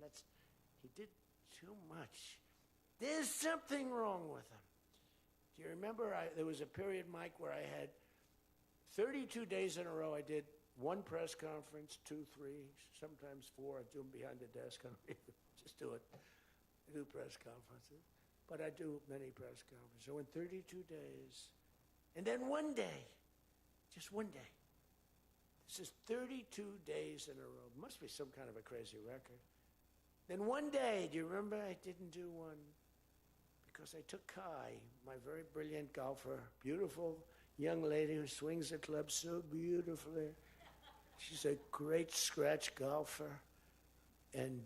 man, he did too much. There's something wrong with him. Do you remember there was a period, Mike, where I had 32 days in a row I did one press conference, 2, 3, sometimes 4. I do them behind the desk. I don't even just do it. I do press conferences. But I do many press conferences. So in 32 days, and then one day, just one day. This is 32 days in a row. It must be some kind of a crazy record. Then one day, do you remember I didn't do one? Because I took Kai, my very brilliant golfer, beautiful young lady who swings the club so beautifully. She's a great scratch golfer and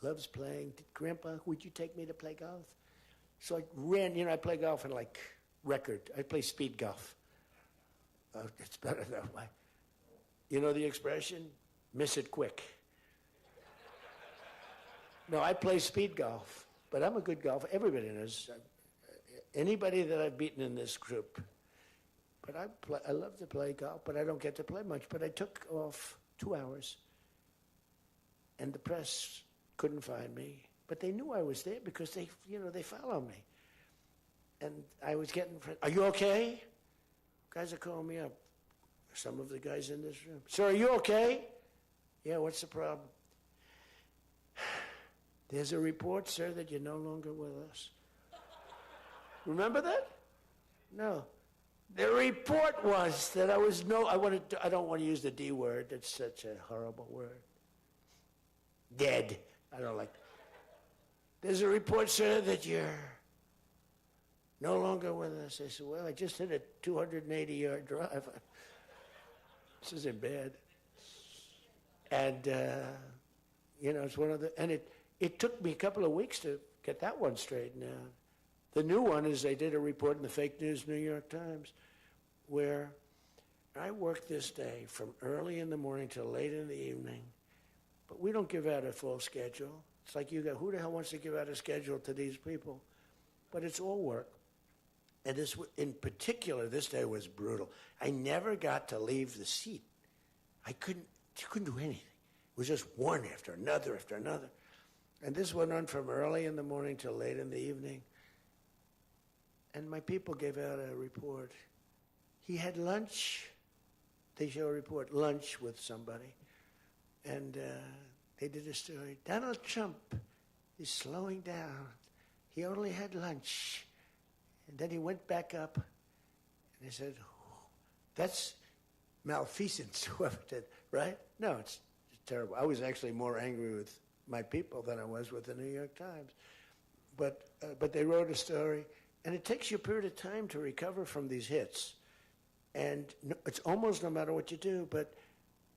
loves playing. Grandpa, would you take me to play golf? So I ran, I play golf in like record. I play speed golf. It's better that way. You know the expression? Miss it quick. No, I play speed golf. But I'm a good golfer. Everybody knows. Anybody that I've beaten in this group. But I love to play golf, but I don't get to play much. But I took off 2 hours, and the press couldn't find me. But they knew I was there because they follow me. And I was getting, are you okay? Guys are calling me up. Some of the guys in this room. Sir, are you okay? Yeah, what's the problem? There's a report, sir, that you're no longer with us. Remember that? No. The report was that I don't want to use the D word. It's such a horrible word. Dead. I don't like. There's a report, sir, that you're no longer with us. I said, well, I just hit a 280-yard drive. This isn't bad. And, it's one of the, and it took me a couple of weeks to get that one straightened out. The new one is they did a report in the fake news New York Times where I worked this day from early in the morning till late in the evening, but we don't give out a full schedule. It's like you go, who the hell wants to give out a schedule to these people? But it's all work. And this, in particular, this day was brutal. I never got to leave the seat. You couldn't do anything. It was just one after another after another. And this went on from early in the morning till late in the evening. And my people gave out a report. He had lunch. They show a report, lunch with somebody. And they did a story. Donald Trump is slowing down. He only had lunch. And then he went back up. And they said, oh, that's malfeasance, whoever did, right? No, it's terrible. I was actually more angry with my people than I was with the New York Times. But they wrote a story, and it takes you a period of time to recover from these hits. And it's almost no matter what you do, but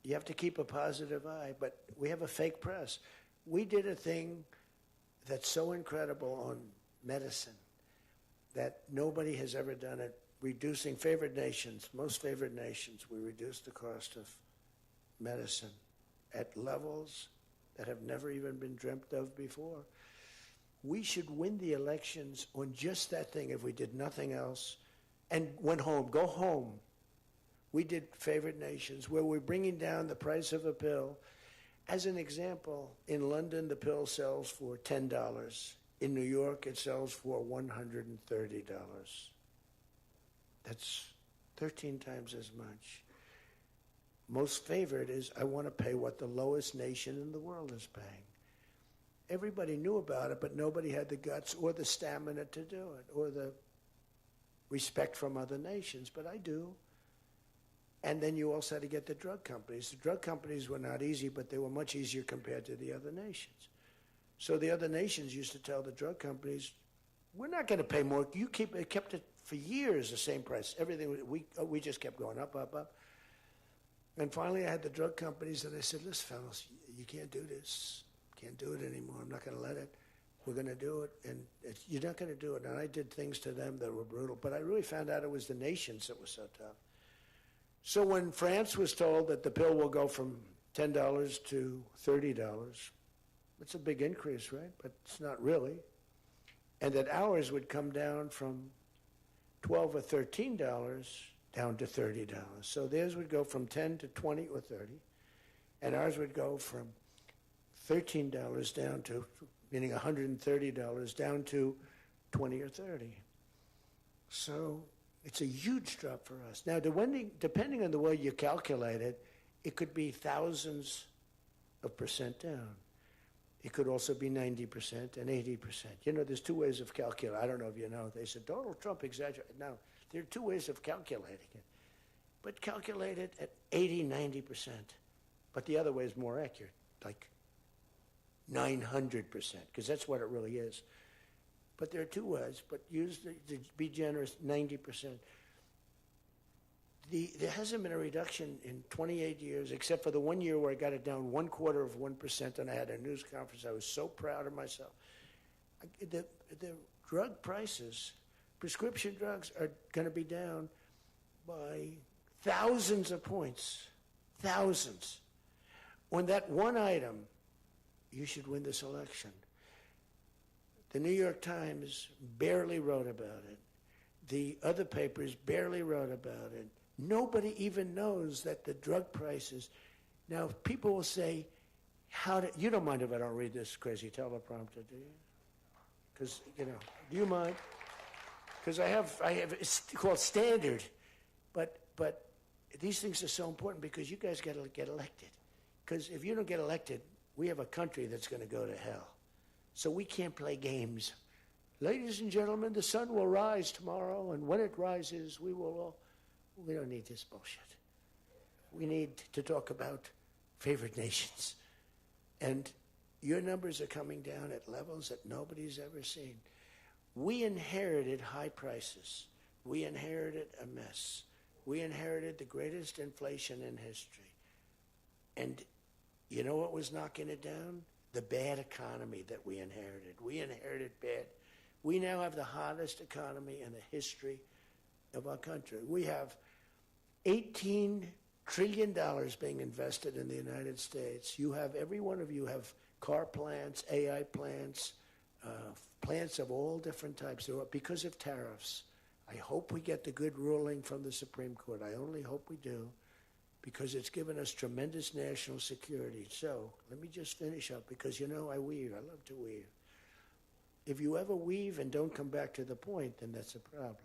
you have to keep a positive eye. But we have a fake press. We did a thing that's so incredible on medicine that nobody has ever done it. Reducing favored nations, most favored nations, we reduced the cost of medicine at levels that have never even been dreamt of before. We should win the elections on just that thing if we did nothing else and went home. Go home. We did favored nations where we're bringing down the price of a pill. As an example, in London, the pill sells for $10. In New York, it sells for $130. That's 13 times as much. Most favored is, I want to pay what the lowest nation in the world is paying. Everybody knew about it, but nobody had the guts or the stamina to do it, or the respect from other nations, but I do. And then you also had to get the drug companies. The drug companies were not easy, but they were much easier compared to the other nations. So the other nations used to tell the drug companies, we're not going to pay more. You kept it for years the same price. Everything, we just kept going up, up, up. And finally I had the drug companies and I said, listen, fellas, you can't do this. Can't do it anymore. I'm not going to let it. We're going to do it. And you're not going to do it. And I did things to them that were brutal. But I really found out it was the nations that were so tough. So when France was told that the pill will go from $10 to $30, it's a big increase, right? But it's not really. And that ours would come down from $12 or $13 down to $30. So theirs would go from 10 to 20 or 30. And ours would go from $13 down to, meaning $130 down to 20 or 30. So it's a huge drop for us. Now, depending on the way you calculate it, it could be thousands of percent down. It could also be 90% and 80%. You know, there's two ways of calculating. I don't know if you know. They said Donald Trump exaggerated. No, there are two ways of calculating it. But calculate it at 80, 90%. But the other way is more accurate, like 900%, because that's what it really is. But there are two ways, but use to be generous, 90%. There hasn't been a reduction in 28 years, except for the 1 year where I got it down 1/4%, and I had a news conference. I was so proud of myself. The drug prices, prescription drugs, are going to be down by thousands of points, thousands. On that one item, you should win this election. The New York Times barely wrote about it. The other papers barely wrote about it. Nobody even knows that the drug prices. Now, people will say, you don't mind if I don't read this crazy teleprompter, do you? Because, do you mind? Because I have, it's called standard. But these things are so important because you guys got to get elected. Because if you don't get elected, we have a country that's going to go to hell. So we can't play games. Ladies and gentlemen, the sun will rise tomorrow, and when it rises, we don't need this bullshit. We need to talk about favored nations. And your numbers are coming down at levels that nobody's ever seen. We inherited high prices. We inherited a mess. We inherited the greatest inflation in history. And you know what was knocking it down? The bad economy that we inherited. We inherited bad. We now have the hottest economy in the history of our country. We have $18 trillion being invested in the United States. You have, every one of you have car plants, AI plants, plants of all different types. Because of tariffs. I hope we get the good ruling from the Supreme Court. I only hope we do, because it's given us tremendous national security. So let me just finish up, because I weave. I love to weave. If you ever weave and don't come back to the point, then that's a problem.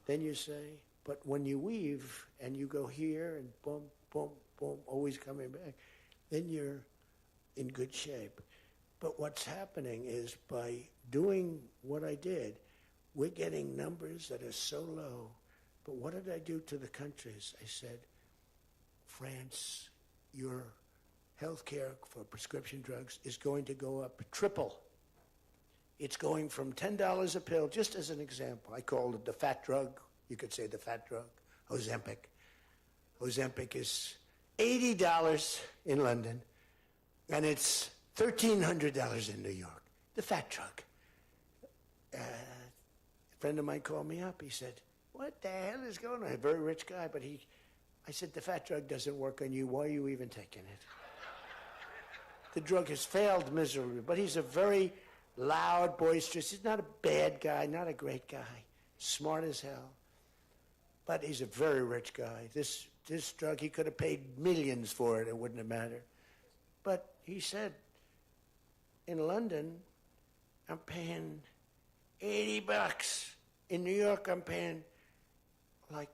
Then you say, but when you weave and you go here and boom, boom, boom, always coming back, then you're in good shape. But what's happening is, by doing what I did, we're getting numbers that are so low. But what did I do to the countries? I said, France, your health care for prescription drugs is going to go up triple. It's going from $10 a pill, just as an example. I called it the fat drug. You could say the fat drug, Ozempic. Ozempic is $80 in London, and it's $1,300 in New York. The fat drug. A friend of mine called me up. He said, what the hell is going on? A very rich guy, but I said, the fat drug doesn't work on you. Why are you even taking it? The drug has failed miserably, but he's a very loud, boisterous. He's not a bad guy, not a great guy, smart as hell. But he's a very rich guy. This drug, he could have paid millions for it. It wouldn't have mattered. But he said, in London, I'm paying $80. In New York, I'm paying like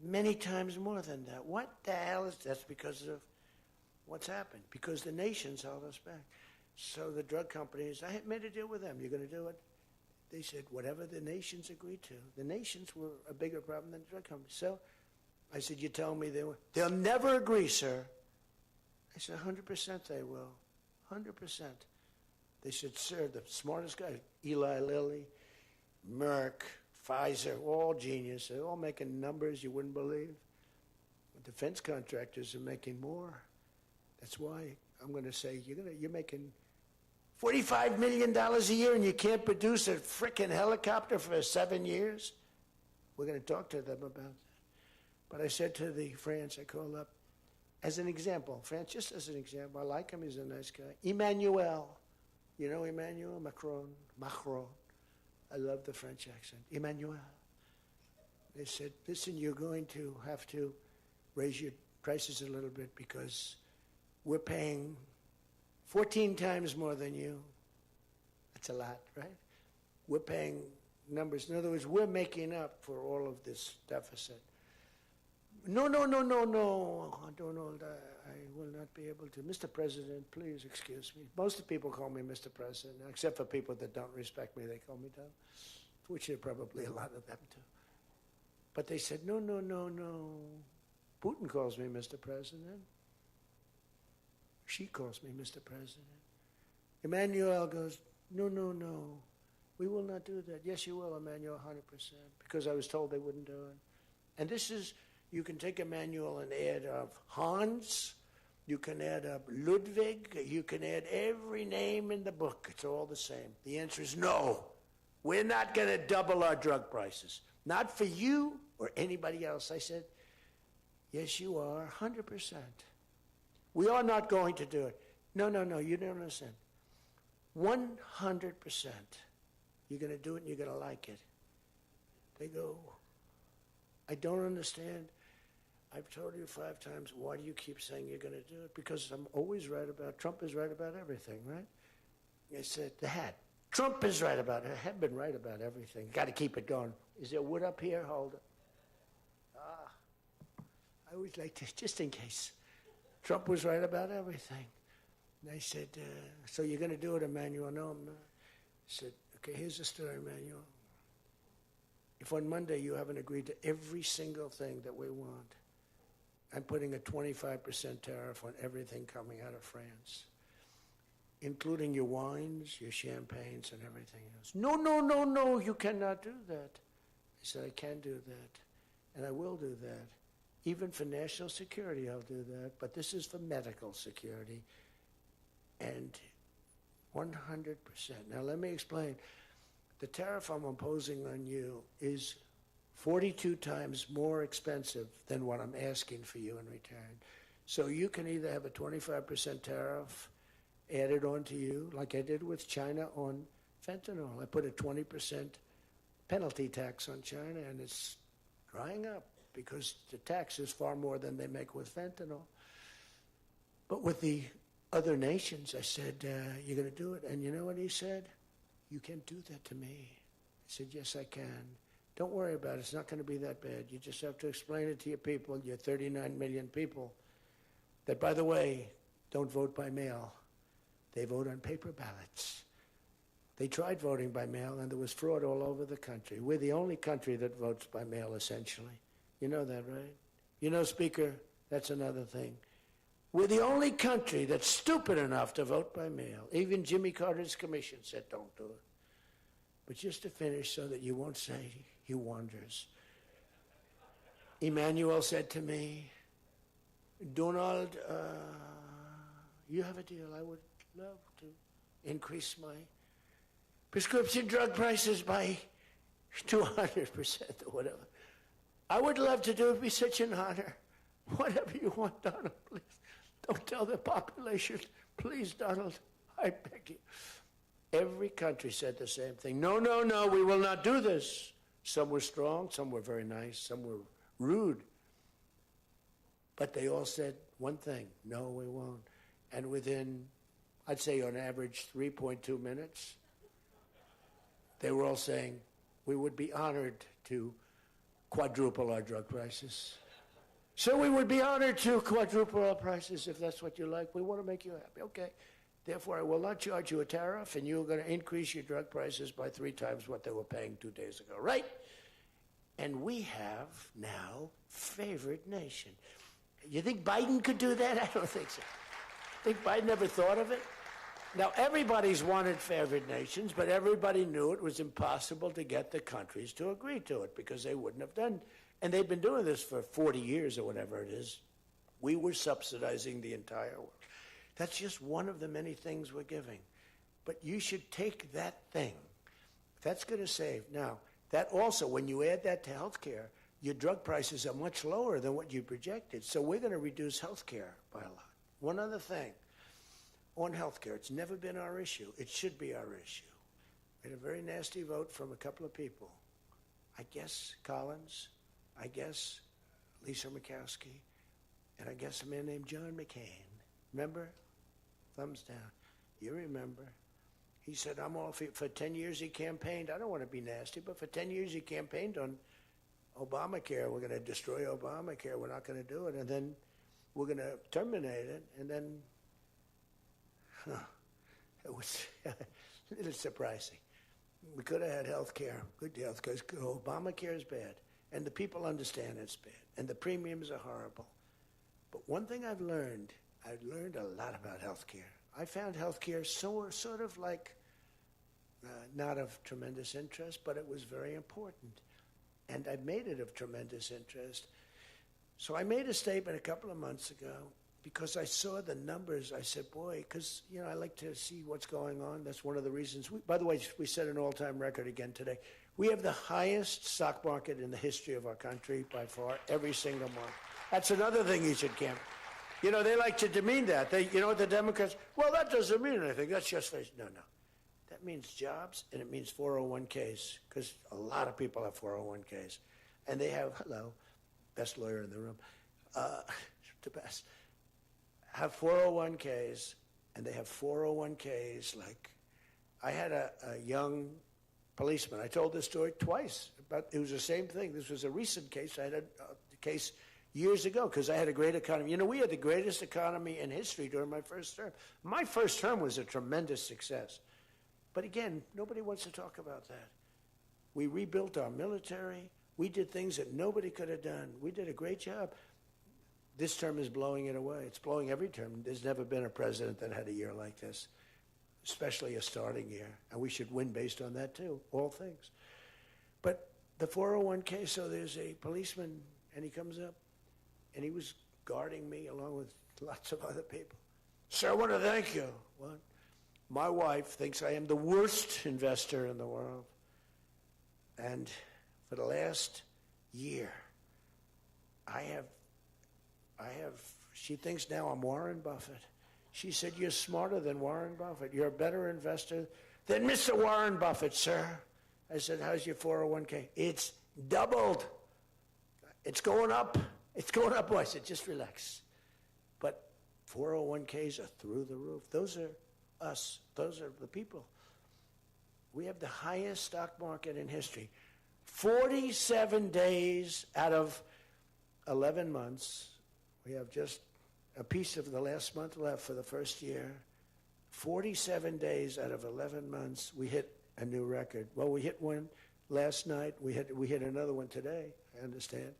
many times more than that. What the hell is that's because of what's happened? Because the nations held us back. So the drug companies, I had made a deal with them. You're going to do it? They said, whatever the nations agreed to. The nations were a bigger problem than the drug companies. So I said, you tell me they'll never agree, sir. I said, 100% they will. 100%. They said, sir, the smartest guy, Eli Lilly, Merck, Pfizer, all genius. They're all making numbers you wouldn't believe. Defense contractors are making more. That's why I'm going to say, you're making $45 million a year and you can't produce a frickin' helicopter for 7 years? We're going to talk to them about that. But I said to the France, I called up, as an example, France, just as an example, I like him, he's a nice guy. Emmanuel, you know Emmanuel Macron? I love the French accent. Emmanuel. They said, listen, you're going to have to raise your prices a little bit because we're paying 14 times more than you. That's a lot, right? We're paying numbers. In other words, we're making up for all of this deficit. No. I don't know. I will not be able to. Mr. President, please excuse me. Most of the people call me Mr. President, except for people that don't respect me. They call me Doug, which are probably a lot of them too. But they said, no. Putin calls me Mr. President. She calls me Mr. President. Emmanuel goes, no. We will not do that. Yes, you will, Emmanuel, 100%. Because I was told they wouldn't do it. And this is, you can take Emmanuel and add up Hans. You can add up Ludwig. You can add every name in the book. It's all the same. The answer is no. We're not going to double our drug prices. Not for you or anybody else. I said, yes, you are, 100%. We are not going to do it. No, you don't understand. 100%. You're going to do it and you're going to like it. They go, I don't understand. I've told you 5 times, why do you keep saying you're going to do it? Because I'm always right about, Trump is right about everything, right? I said, the hat. Trump is right about it. I have been right about everything. Got to keep it going. Is there wood up here? Hold it. I always like to, just in case. Trump was right about everything. And I said, so you're going to do it, Emmanuel? No, I'm not. I said, okay, here's the story, Emmanuel. If on Monday you haven't agreed to every single thing that we want, I'm putting a 25% tariff on everything coming out of France, including your wines, your champagnes, and everything else. No, you cannot do that. I said, I can do that, and I will do that. Even for national security, I'll do that, but this is for medical security, and 100%. Now, let me explain. The tariff I'm imposing on you is 42 times more expensive than what I'm asking for you in return. So you can either have a 25% tariff added on to you, like I did with China on fentanyl. I put a 20% penalty tax on China, and it's drying up because the tax is far more than they make with fentanyl. But with the other nations, I said, you're going to do it. And you know what he said? You can't do that to me. I said, yes, I can. Don't worry about it. It's not going to be that bad. You just have to explain it to your people, your 39 million people, that, by the way, don't vote by mail. They vote on paper ballots. They tried voting by mail, and there was fraud all over the country. We're the only country that votes by mail, essentially. You know that, right? You know, Speaker, that's another thing. We're the only country that's stupid enough to vote by mail. Even Jimmy Carter's commission said, don't do it. But just to finish so that you won't say he wanders. Emmanuel said to me, Donald, you have a deal. I would love to increase my prescription drug prices by 200% or whatever. I would love to do it. It would be such an honor. Whatever you want, Donald, please. Don't tell the population. Please, Donald, I beg you. Every country said the same thing. No, we will not do this. Some were strong, some were very nice, some were rude. But they all said one thing, no, we won't. And within, I'd say on average, 3.2 minutes, they were all saying, we would be honored to quadruple our drug prices. So we would be honored to quadruple our prices if that's what you like. We want to make you happy. Okay. Therefore, I will not charge you a tariff, and you're going to increase your drug prices by 3 times what they were paying 2 days ago, right? And we have now favored nation. You think Biden could do that? I don't think so. Think Biden ever thought of it? Now, everybody's wanted favored nations, but everybody knew it was impossible to get the countries to agree to it because they wouldn't have done. And they've been doing this for 40 years or whatever it is. We were subsidizing the entire world. That's just one of the many things we're giving. But you should take that thing. That's going to save. Now, that also, when you add that to health care, your drug prices are much lower than what you projected. So we're going to reduce health care by a lot. One other thing. On health care, it's never been our issue. It should be our issue. We had a very nasty vote from a couple of people. I guess Collins, I guess Lisa Murkowski, and I guess a man named John McCain. Remember? Thumbs down. You remember. He said, I'm all for 10 years he campaigned. I don't want to be nasty, but for 10 years he campaigned on Obamacare. We're going to destroy Obamacare. We're not going to do it. And then we're going to terminate it. And then, it was a little surprising. We could have had health care, good health care. Obamacare is bad. And the people understand it's bad. And the premiums are horrible. But one thing I've learned a lot about health care. I found health care sort of like not of tremendous interest, but it was very important. And I made it of tremendous interest. So I made a statement a couple of months ago because I saw the numbers. I said, boy, because, I like to see what's going on. That's one of the reasons. By the way, we set an all-time record again today. We have the highest stock market in the history of our country by far, every single month. That's another thing you should camp. They like to demean that. The Democrats, well, that doesn't mean anything. That's just, no. That means jobs, and it means 401ks, because a lot of people have 401ks. And they have, hello, best lawyer in the room, the best, have 401ks, and they have 401ks like, I had a young policeman. I told this story twice, but it was the same thing. This was a recent case. I had a case years ago because I had a great economy. We had the greatest economy in history during my first term. My first term was a tremendous success. But again, nobody wants to talk about that. We rebuilt our military. We did things that nobody could have done. We did a great job. This term is blowing it away. It's blowing every term. There's never been a president that had a year like this, especially a starting year. And we should win based on that too, all things. But the 401k, so there's a policeman, and he comes up, and he was guarding me along with lots of other people. Sir, I want to thank you. What? My wife thinks I am the worst investor in the world. And for the last year, she thinks now I'm Warren Buffett. She said, you're smarter than Warren Buffett. You're a better investor than Mr. Warren Buffett, sir. I said, how's your 401k? It's doubled. It's going up. It's going up. I said, just relax. But 401ks are through the roof. Those are us. Those are the people. We have the highest stock market in history. 47 days out of 11 months. We have just a piece of the last month left for the first year. 47 days out of 11 months, we hit a new record. Well, we hit one last night. We hit another one today, I understand.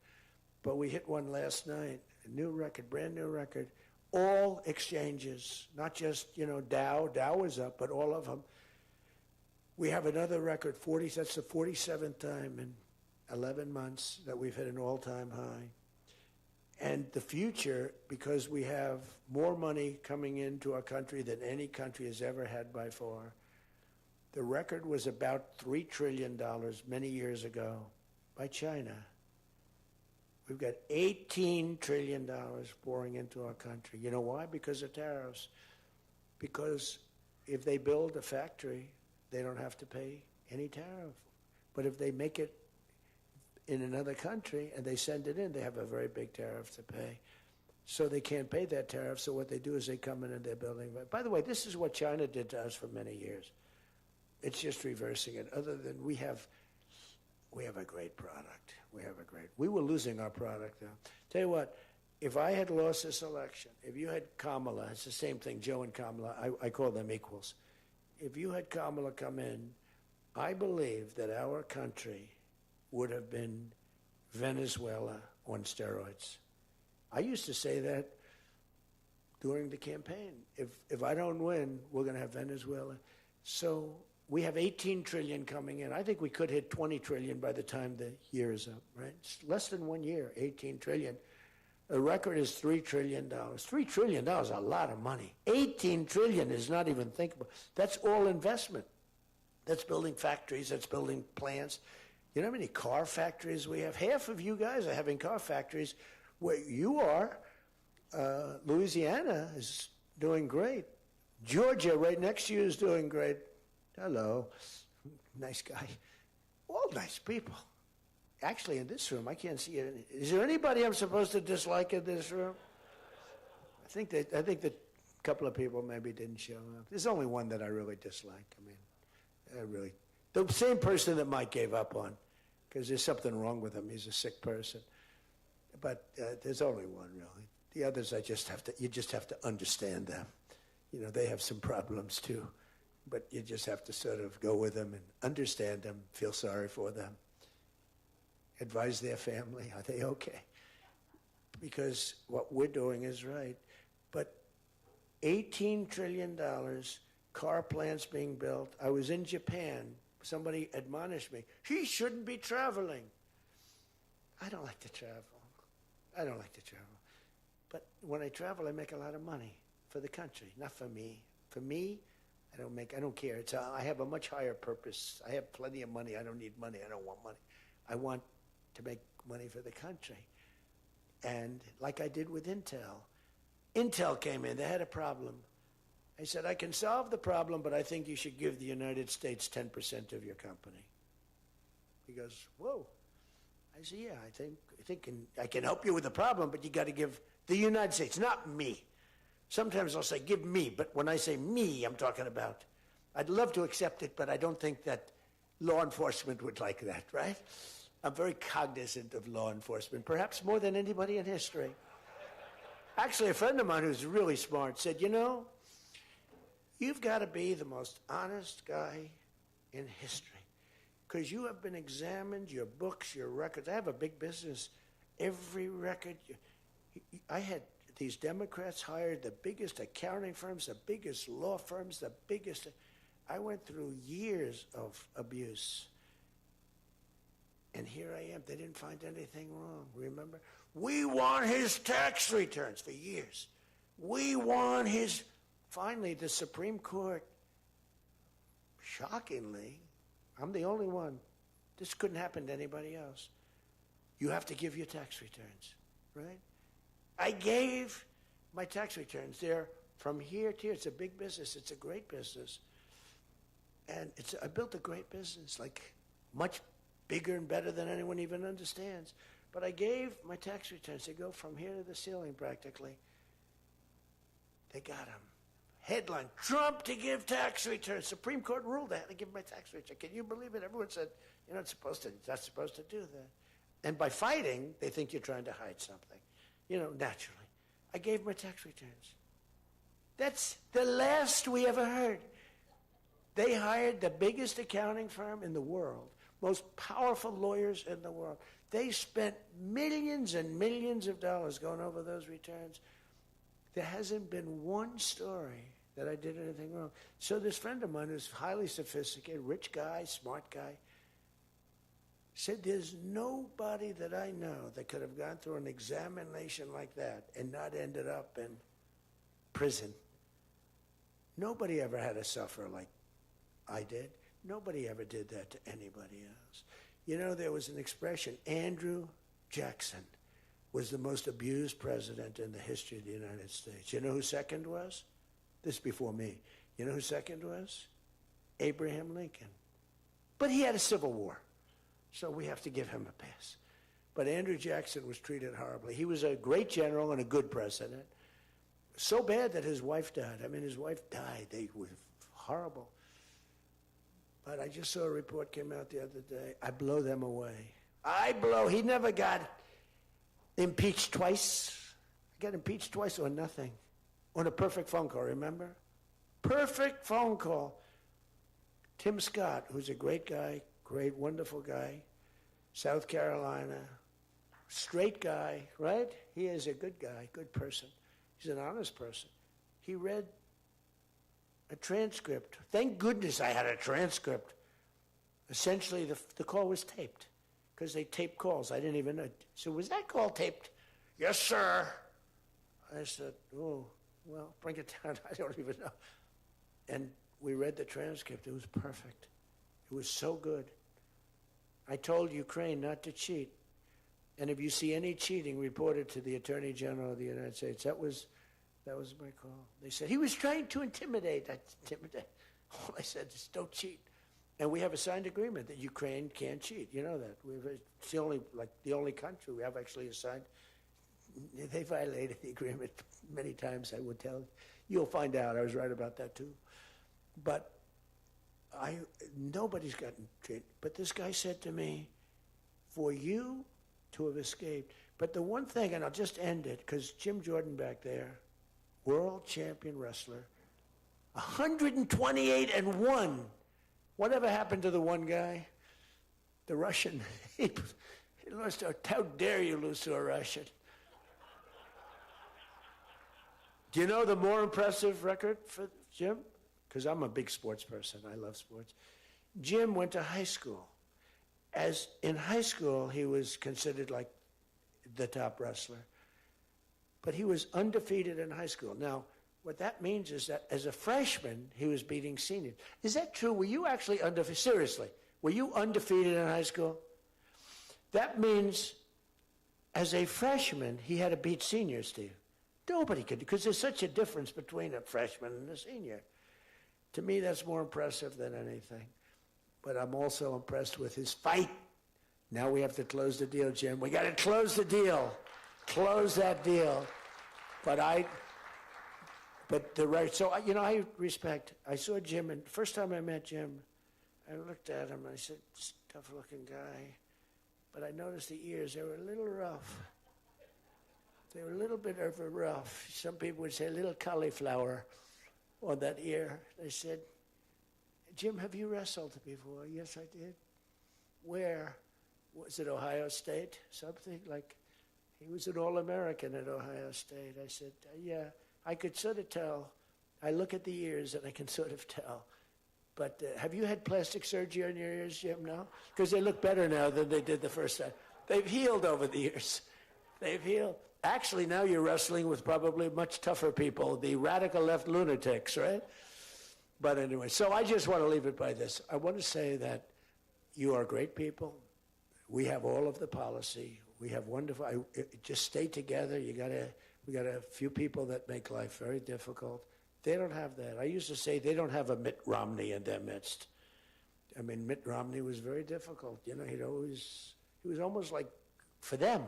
But we hit one last night, a new record, brand new record. All exchanges, not just, Dow. Dow was up, but all of them. We have another record, that's the 47th time in 11 months that we've hit an all-time high. And the future, because we have more money coming into our country than any country has ever had by far. The record was about $3 trillion many years ago by China. We've got $18 trillion pouring into our country. You know why? Because of tariffs. Because if they build a factory, they don't have to pay any tariff. But if they make it in another country and they send it in, they have a very big tariff to pay. So they can't pay that tariff, so what they do is they come in and they're building. By the way, this is what China did to us for many years. It's just reversing it. Other than we have a great product. We were losing our product now. Tell you what, if I had lost this election, if you had Kamala, it's the same thing, Joe and Kamala, I call them equals. If you had Kamala come in, I believe that our country would have been Venezuela on steroids. I used to say that during the campaign. If I don't win, we're going to have Venezuela. So we have 18 trillion coming in. I think we could hit 20 trillion by the time the year is up, right? It's less than 1 year, 18 trillion. The record is $3 trillion. $3 trillion is a lot of money. 18 trillion is not even thinkable. That's all investment. That's building factories, that's building plants. You know how many car factories we have? Half of you guys are having car factories where you are. Louisiana is doing great. Georgia, right next to you, is doing great. Hello. Nice guy. All nice people. Actually, in this room, I can't see it. Is there anybody I'm supposed to dislike in this room? I think that A couple of people maybe didn't show up. There's only one that I really dislike. The same person that Mike gave up on, because there's something wrong with him. He's a sick person. But there's only one, really. The others, you just have to understand them. They have some problems too. But you just have to sort of go with them and understand them, feel sorry for them, advise their family, are they okay? Because what we're doing is right. But $18 trillion, car plants being built. I was in Japan. Somebody admonished me, he shouldn't be traveling. I don't like to travel. But when I travel, I make a lot of money for the country, not for me. For me, I don't care. I have a much higher purpose. I have plenty of money. I don't need money. I don't want money. I want to make money for the country. And like I did with Intel. Intel came in. They had a problem. I said, I can solve the problem, but I think you should give the United States 10% of your company. He goes, whoa. I said, yeah, I think I can help you with the problem, but you got to give the United States, not me. Sometimes I'll say, give me, but when I say me, I'm talking about, I'd love to accept it, but I don't think that law enforcement would like that, right? I'm very cognizant of law enforcement, perhaps more than anybody in history. Actually, a friend of mine who's really smart said, you've got to be the most honest guy in history because you have been examined, your books, your records. I have a big business. Every record, I had these Democrats hired the biggest accounting firms, the biggest law firms, the biggest. I went through years of abuse. And here I am. They didn't find anything wrong, remember? We want his tax returns for years. We want his... Finally, the Supreme Court, shockingly, I'm the only one. This couldn't happen to anybody else. You have to give your tax returns, right? I gave my tax returns. They're from here to here. It's a big business. It's a great business. And I built a great business, like much bigger and better than anyone even understands. But I gave my tax returns. They go from here to the ceiling practically. They got them. Headline, Trump to give tax returns. Supreme Court ruled I had to give my tax return. Can you believe it? Everyone said, you're not supposed to do that. And by fighting, they think you're trying to hide something. Naturally. I gave my tax returns. That's the last we ever heard. They hired the biggest accounting firm in the world, most powerful lawyers in the world. They spent millions and millions of dollars going over those returns. There hasn't been one story that I did anything wrong. So this friend of mine who's highly sophisticated, rich guy, smart guy, said there's nobody that I know that could have gone through an examination like that and not ended up in prison. Nobody ever had to suffer like I did. Nobody ever did that to anybody else. There was an expression, Andrew Jackson was the most abused president in the history of the United States. You know who second was? This before me. You know who second was? Abraham Lincoln. But he had a civil war, so we have to give him a pass. But Andrew Jackson was treated horribly. He was a great general and a good president. So bad that his wife died. His wife died. They were horrible. But I just saw a report came out the other day. I blow them away. He never got impeached twice. I got impeached twice or nothing. On a perfect phone call, remember? Perfect phone call. Tim Scott, who's a great guy, great, wonderful guy, South Carolina, straight guy, right? He is a good guy, good person. He's an honest person. He read a transcript. Thank goodness I had a transcript. Essentially, the call was taped because they tape calls. I didn't even know. So was that call taped? Yes, sir. I said, oh, well, bring it down. I don't even know. And we read the transcript. It was perfect. It was so good. I told Ukraine not to cheat. And if you see any cheating, report it to the Attorney General of the United States. That was my call. They said, he was trying to intimidate. All I said is, don't cheat. And we have a signed agreement that Ukraine can't cheat. You know that. It's the only country we have actually a signed. They violated the agreement many times, I would tell. You'll find out. I was right about that, too. But nobody's gotten treated. But this guy said to me, for you to have escaped. But the one thing, and I'll just end it, because Jim Jordan back there, world champion wrestler, 128-1. Whatever happened to the one guy? The Russian. He lost. How dare you lose to a Russian? Do you know the more impressive record for Jim? Because I'm a big sports person. I love sports. Jim went to high school. As in high school, he was considered like the top wrestler. But he was undefeated in high school. Now, what that means is that as a freshman, he was beating seniors. Is that true? Were you actually undefeated? Seriously, were you undefeated in high school? That means as a freshman, he had to beat seniors, Steve. Nobody could, because there's such a difference between a freshman and a senior. To me, that's more impressive than anything. But I'm also impressed with his fight. Now we have to close the deal, Jim. We got to close the deal. Close that deal. But I respect. I saw Jim, and first time I met Jim, I looked at him, and I said, tough-looking guy. But I noticed the ears, they were a little rough. They were a little bit of a rough. Some people would say a little cauliflower on that ear. They said, Jim, have you wrestled before? Yes, I did. Where? Was it Ohio State? Something like, he was an All-American at Ohio State. I said, yeah, I could sort of tell. I look at the ears and I can sort of tell. But have you had plastic surgery on your ears, Jim? No? Because they look better now than they did the first time. They've healed over the years. They've healed. Actually, now you're wrestling with probably much tougher people, the radical left lunatics, right? But anyway, so I just want to leave it by this. I want to say that you are great people. We have all of the policy. We have wonderful, just stay together. We got a few people that make life very difficult. They don't have that. I used to say they don't have a Mitt Romney in their midst. I mean, Mitt Romney was very difficult. You know, he was almost like, for them,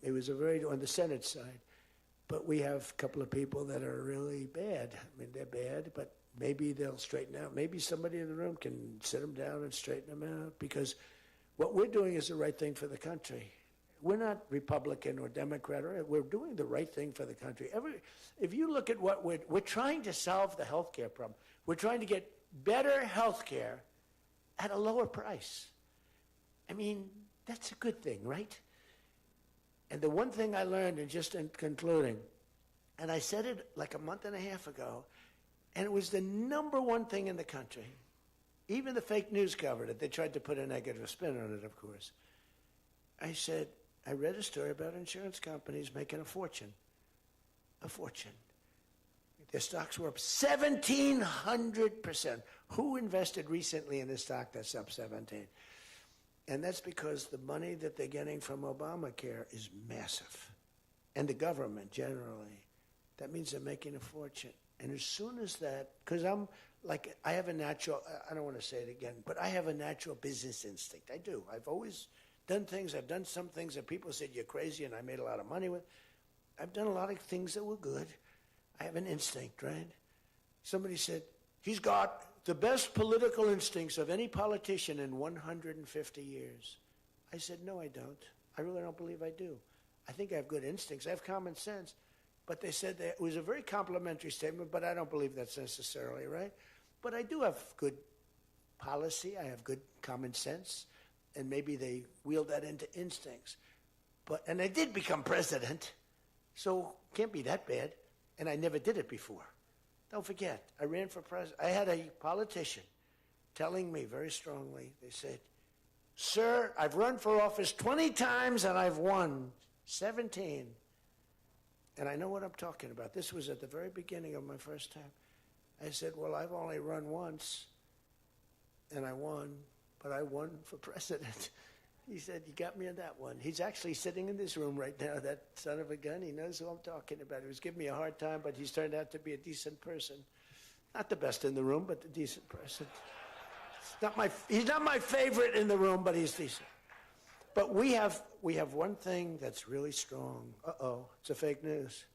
he was on the Senate side. But we have a couple of people that are really bad. I mean, they're bad, but maybe they'll straighten out. Maybe somebody in the room can sit them down and straighten them out, because what we're doing is the right thing for the country. We're not Republican or Democrat. We're doing the right thing for the country. If you look at what we're trying to solve the health care problem. We're trying to get better health care at a lower price. I mean, that's a good thing, right? And the one thing I learned, and just in concluding, and I said it like a month and a half ago, and it was the number one thing in the country. Even the fake news covered it. They tried to put a negative spin on it, of course. I said, I read a story about insurance companies making a fortune. A fortune. Their stocks were up 1,700%. Who invested recently in a stock that's up 17? And that's because the money that they're getting from Obamacare is massive. And the government generally. That means they're making a fortune. And as soon as that, because I have a natural, I don't want to say it again, but I have a natural business instinct. I do. I've always done things. I've done some things that people said you're crazy and I made a lot of money with. I've done a lot of things that were good. I have an instinct, right? Somebody said, he's got the best political instincts of any politician in 150 years. I said, no, I don't. I really don't believe I do. I think I have good instincts. I have common sense. But they said that it was a very complimentary statement, but I don't believe that's necessarily right. But I do have good policy. I have good common sense. And maybe they wheeled that into instincts. And I did become president, so can't be that bad. And I never did it before. Don't forget, I ran for president. I had a politician telling me very strongly, they said, sir, I've run for office 20 times and I've won 17. And I know what I'm talking about. This was at the very beginning of my first time. I said, well, I've only run once, and I won, but I won for president. He said, you got me on that one. He's actually sitting in this room right now, that son of a gun. He knows who I'm talking about. He was giving me a hard time, but he's turned out to be a decent person. Not the best in the room, but a decent person. He's not my favorite in the room, but he's decent. But we have one thing that's really strong. Uh-oh, it's a fake news.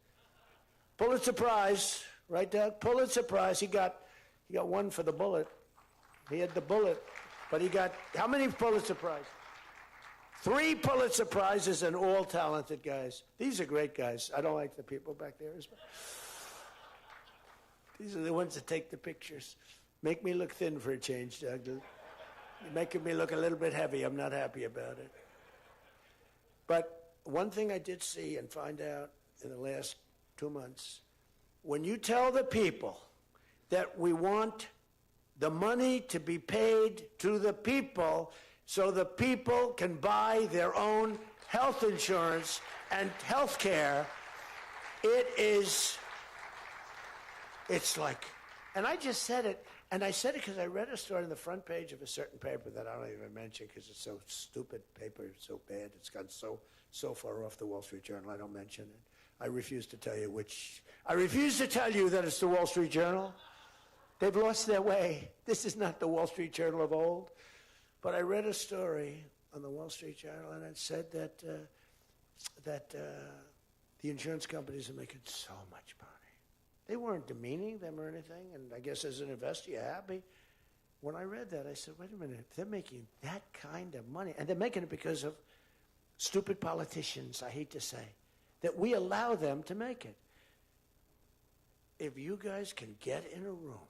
Pulitzer Prize, right, Doug? Pulitzer Prize. He got one for the bullet. He had the bullet, but he got how many Pulitzer Prizes? 3 Pulitzer Prizes, and all talented guys. These are great guys. I don't like the people back there as well. These are the ones that take the pictures. Make me look thin for a change, Doug. You're making me look a little bit heavy. I'm not happy about it. But one thing I did see and find out in the last 2 months, when you tell the people that we want the money to be paid to the people so the people can buy their own health insurance and health care, it's like, and I just said it, and I said it because I read a story on the front page of a certain paper that I don't even mention because it's so stupid paper, it's so bad, it's gone so far off the Wall Street Journal, I don't mention it. I refuse to tell you that it's the Wall Street Journal. They've lost their way. This is not the Wall Street Journal of old. But I read a story on the Wall Street Journal, and it said that the insurance companies are making so much money. They weren't demeaning them or anything, and I guess as an investor, you're happy. When I read that, I said, wait a minute, they're making that kind of money, and they're making it because of stupid politicians, I hate to say, that we allow them to make it. If you guys can get in a room,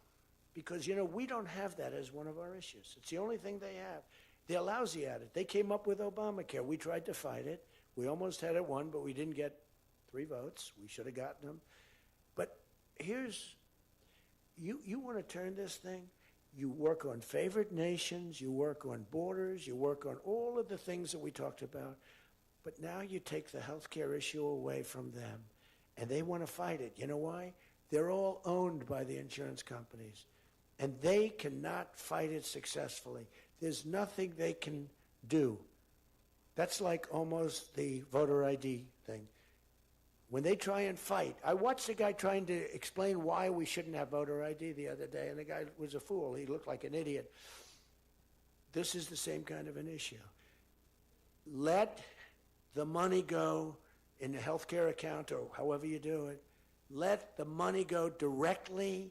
because, we don't have that as one of our issues. It's the only thing they have. They're lousy at it. They came up with Obamacare. We tried to fight it. We almost had it won, but we didn't get 3 votes. We should have gotten them. But here's, you want to turn this thing, you work on favored nations, you work on borders, you work on all of the things that we talked about, but now you take the health care issue away from them, and they want to fight it. You know why? They're all owned by the insurance companies, and they cannot fight it successfully. There's nothing they can do. That's like almost the voter ID thing. When they try and fight, I watched a guy trying to explain why we shouldn't have voter ID the other day, and the guy was a fool. He looked like an idiot. This is the same kind of an issue. Let the money go in the health care account or however you do it. Let the money go directly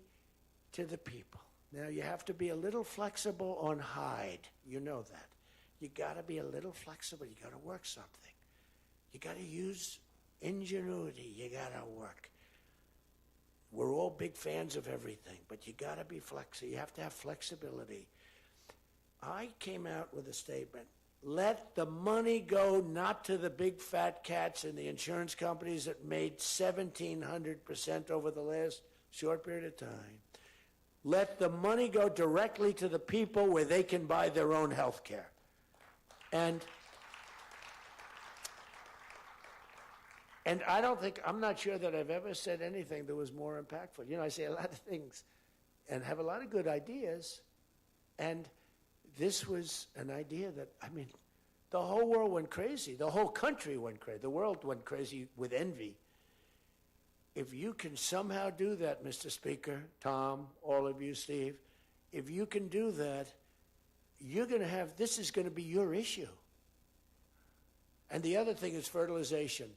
to the people. Now, you have to be a little flexible on Hyde. You know that. You got to be a little flexible. You got to work something. You got to use ingenuity. You got to work. We're all big fans of everything, but you got to be flexible. You have to have flexibility. I came out with a statement. Let the money go not to the big fat cats in the insurance companies that made 1,700% over the last short period of time. Let the money go directly to the people where they can buy their own health care. And I'm not sure that I've ever said anything that was more impactful. I say a lot of things and have a lot of good ideas. And this was an idea that, the whole world went crazy. The whole country went crazy. The world went crazy with envy. If you can somehow do that, Mr. Speaker, Tom, all of you, Steve, if you can do that, this is going to be your issue. And the other thing is fertilization.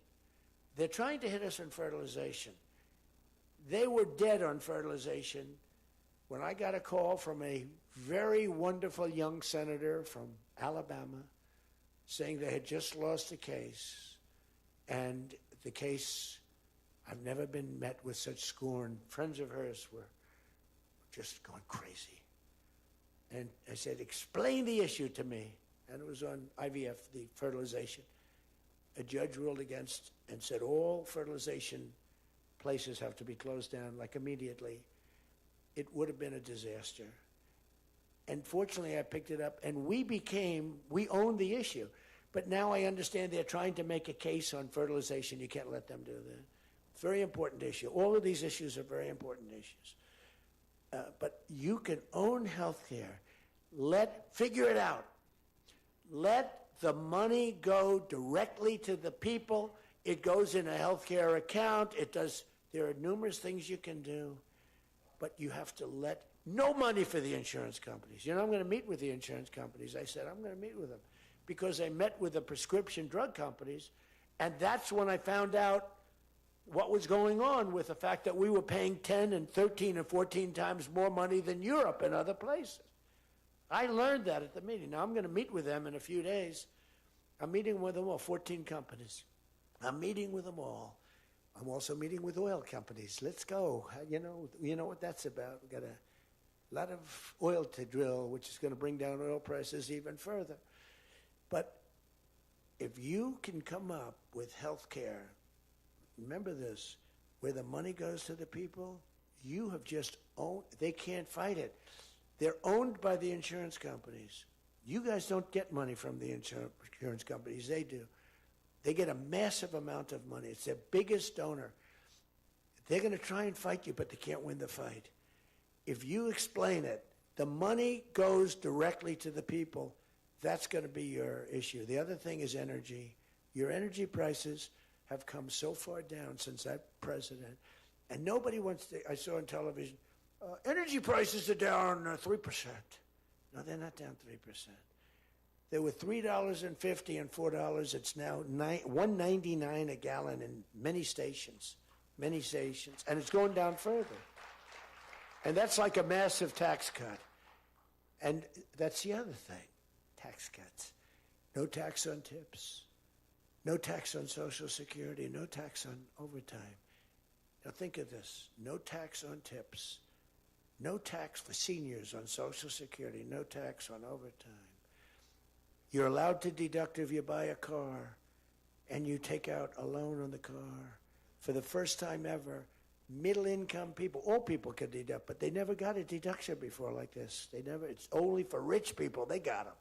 They're trying to hit us on fertilization. They were dead on fertilization when I got a call from a very wonderful young senator from Alabama saying they had just lost a case, and the case, I've never been met with such scorn. Friends of hers were just going crazy. And I said, explain the issue to me. And it was on IVF, the fertilization. A judge ruled against and said all fertilization places have to be closed down, like immediately. It would have been a disaster. And fortunately, I picked it up, and we owned the issue. But now I understand they're trying to make a case on fertilization. You can't let them do that. Very important issue. All of these issues are very important issues. But you can own health care. Figure it out. Let the money go directly to the people. It goes in a health care account. There are numerous things you can do. But you have to no money for the insurance companies. I'm going to meet with the insurance companies. I said, I'm going to meet with them. because I met with the prescription drug companies, and that's when I found out what was going on with the fact that we were paying 10 and 13 and 14 times more money than Europe and other places. I learned that at the meeting. Now, I'm going to meet with them in a few days. I'm meeting with them all, 14 companies. I'm meeting with them all. I'm also meeting with oil companies. Let's go. You know what that's about. We've got a lot of oil to drill, which is going to bring down oil prices even further. But if you can come up with health care, remember this, where the money goes to the people, you have just owned, they can't fight it. They're owned by the insurance companies. You guys don't get money from the insurance companies. They do. They get a massive amount of money. It's their biggest donor. They're going to try and fight you, but they can't win the fight. If you explain it, the money goes directly to the people. That's going to be your issue. The other thing is energy. Your energy prices have come so far down since that president. And nobody wants to, I saw on television, energy prices are down 3%. No, they're not down 3%. They were $3.50 and $4. It's now $1.99 a gallon in many stations, and it's going down further. And that's like a massive tax cut. And that's the other thing, tax cuts. No tax on tips, no tax on Social Security, no tax on overtime. Now think of this, no tax on tips, no tax for seniors on Social Security, no tax on overtime. You're allowed to deduct if you buy a car and you take out a loan on the car. For the first time ever, middle-income people, all people can deduct, but they never got a deduction before like this. It's only for rich people, they got them.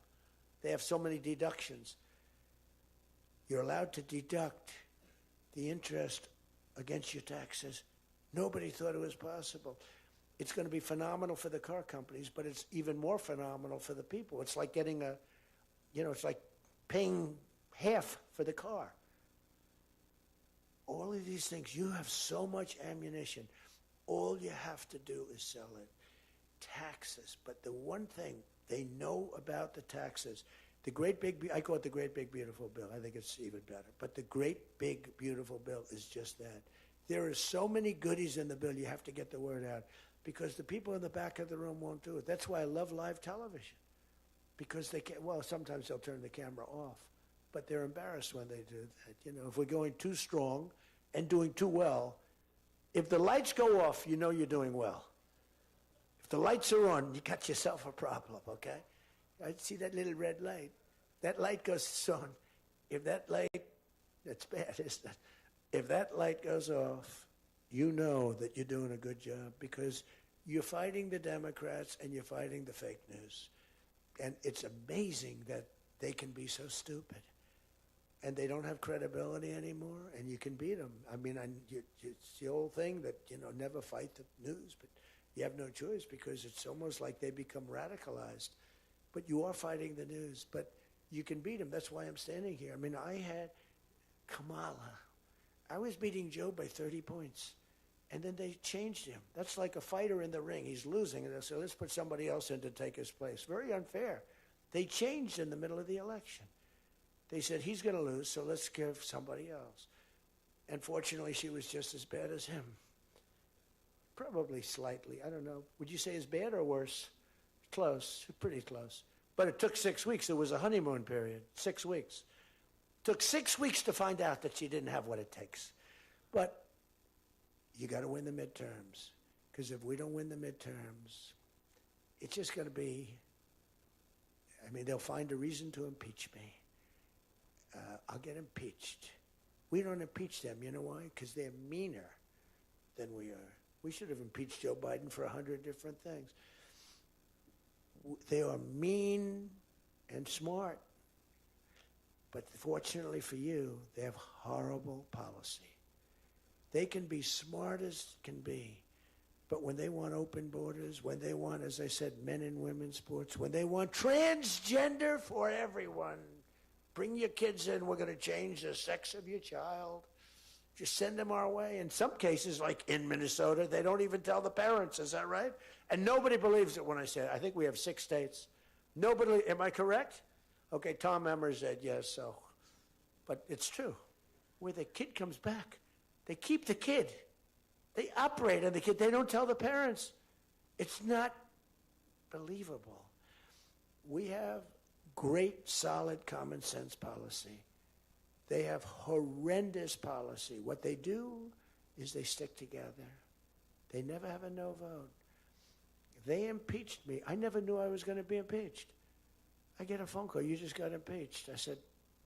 They have so many deductions. You're allowed to deduct the interest against your taxes. Nobody thought it was possible. It's going to be phenomenal for the car companies, but it's even more phenomenal for the people. It's like getting it's like paying half for the car. All of these things, you have so much ammunition. All you have to do is sell it. Taxes. But the one thing they know about the taxes, I call it the great big beautiful bill. I think it's even better. But the great big beautiful bill is just that. There are so many goodies in the bill, you have to get the word out. Because the people in the back of the room won't do it. That's why I love live television. Because they can't, sometimes they'll turn the camera off. But they're embarrassed when they do that. If we're going too strong and doing too well, if the lights go off, you know you're doing well. If the lights are on, you got yourself a problem, okay? I see that little red light. That light goes on. If that light, that's bad, isn't it? If that light goes off, you know that you're doing a good job because you're fighting the Democrats and you're fighting the fake news. And it's amazing that they can be so stupid. And they don't have credibility anymore, and you can beat them. I mean, it's the old thing that, never fight the news, but you have no choice because it's almost like they become radicalized. But you are fighting the news, but you can beat them. That's why I'm standing here. I mean, I had Kamala. I was beating Joe by 30 points, and then they changed him. That's like a fighter in the ring. He's losing, and they said, let's put somebody else in to take his place. Very unfair. They changed in the middle of the election. They said, he's going to lose, so let's give somebody else. And fortunately, she was just as bad as him. Probably slightly. I don't know. Would you say as bad or worse? Close. Pretty close. But it took 6 weeks. It was a honeymoon period. 6 weeks. Took 6 weeks to find out that she didn't have what it takes. But you got to win the midterms. Because if we don't win the midterms, it's just going to be, they'll find a reason to impeach me. I'll get impeached. We don't impeach them. You know why? Because they're meaner than we are. We should have impeached Joe Biden for 100 different things. They are mean and smart. But fortunately for you, they have horrible policy. They can be smart as can be. But when they want open borders, when they want, as I said, men and women's sports, when they want transgender for everyone, bring your kids in, we're going to change the sex of your child. Just send them our way. In some cases, like in Minnesota, they don't even tell the parents. Is that right? And nobody believes it when I say it. I think we have 6 states. Nobody, am I correct? Okay, Tom Emmer said yes, so. But it's true. Where the kid comes back, they keep the kid. They operate on the kid. They don't tell the parents. It's not believable. We have great, solid common sense policy. They have horrendous policy. What they do is they stick together. They never have a no vote. They impeached me. I never knew I was going to be impeached. I get a phone call, you just got impeached. I said,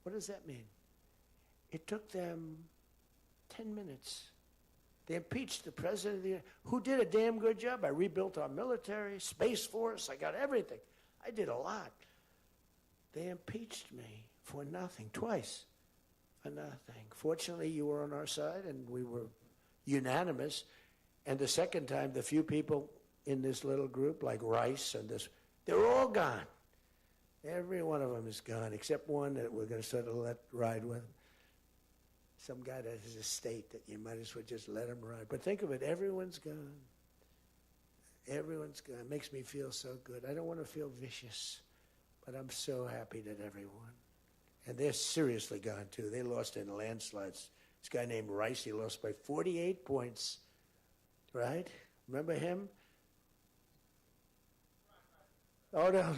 what does that mean? It took them 10 minutes. They impeached the president of the United States, who did a damn good job. I rebuilt our military, Space Force, I got everything. I did a lot. They impeached me for nothing, twice, for nothing. Fortunately, you were on our side, and we were unanimous. And the second time, the few people in this little group, like Rice and this, they're all gone. Every one of them is gone, except one that we're going to sort of let ride with. Some guy that has a state that you might as well just let him ride. But think of it, everyone's gone. Everyone's gone. It makes me feel so good. I don't want to feel vicious, but I'm so happy that everyone. And they're seriously gone, too. They lost in landslides. This guy named Rice, he lost by 48 points, right? Remember him? Oh, no,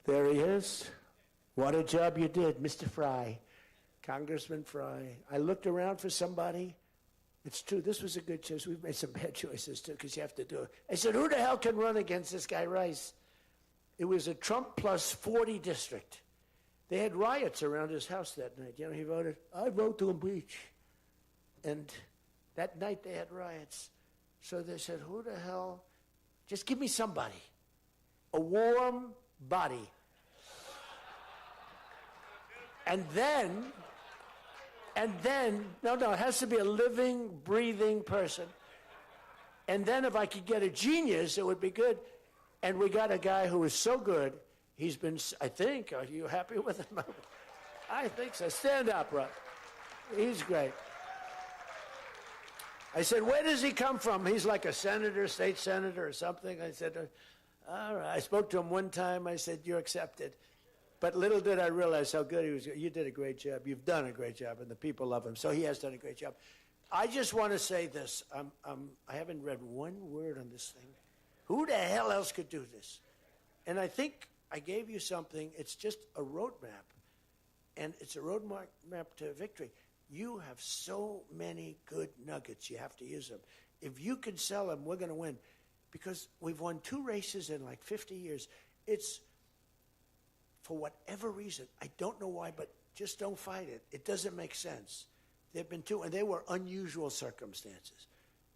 there he is. What a job you did, Mr. Fry. Congressman Fry. I looked around for somebody. It's true, this was a good choice. We've made some bad choices, too, because you have to do it. I said, who the hell can run against this guy Rice? It was a Trump plus 40 district. They had riots around his house that night. You know, he voted, I vote to impeach. And that night they had riots. So they said, who the hell? Just give me somebody. A warm body. And then, no, it has to be a living, breathing person. And then if I could get a genius, it would be good. And we got a guy who is so good, he's been, I think, are you happy with him? I think so. Stand up, Rob. He's great. I said, where does he come from? He's like a senator, state senator or something. I said, all right. I spoke to him one time. I said, you're accepted. But little did I realize how good he was. You did a great job. You've done a great job, and the people love him. So he has done a great job. I just want to say this. I haven't read one word on this thing. Who the hell else could do this? And I think I gave you something. It's just a roadmap, and it's a roadmap to victory. You have so many good nuggets. You have to use them. If you can sell them, we're going to win, because we've won 2 races in like 50 years. It's, for whatever reason, I don't know why, but just don't fight it. It doesn't make sense. There have been 2, and they were unusual circumstances.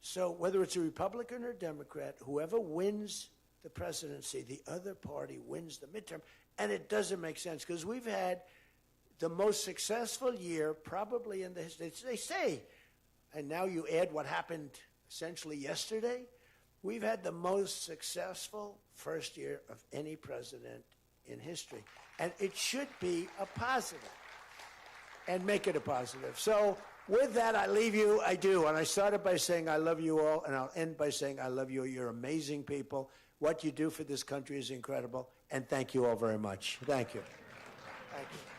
So whether it's a Republican or a Democrat, whoever wins the presidency, the other party wins the midterm, and it doesn't make sense, because we've had the most successful year probably in the history. They say, and now you add what happened essentially yesterday, we've had the most successful first year of any president in history. And it should be a positive, and make it a positive. So with that, I leave you. I do. And I started by saying I love you all, and I'll end by saying I love you. You're amazing people. What you do for this country is incredible. And thank you all very much. Thank you. Thank you.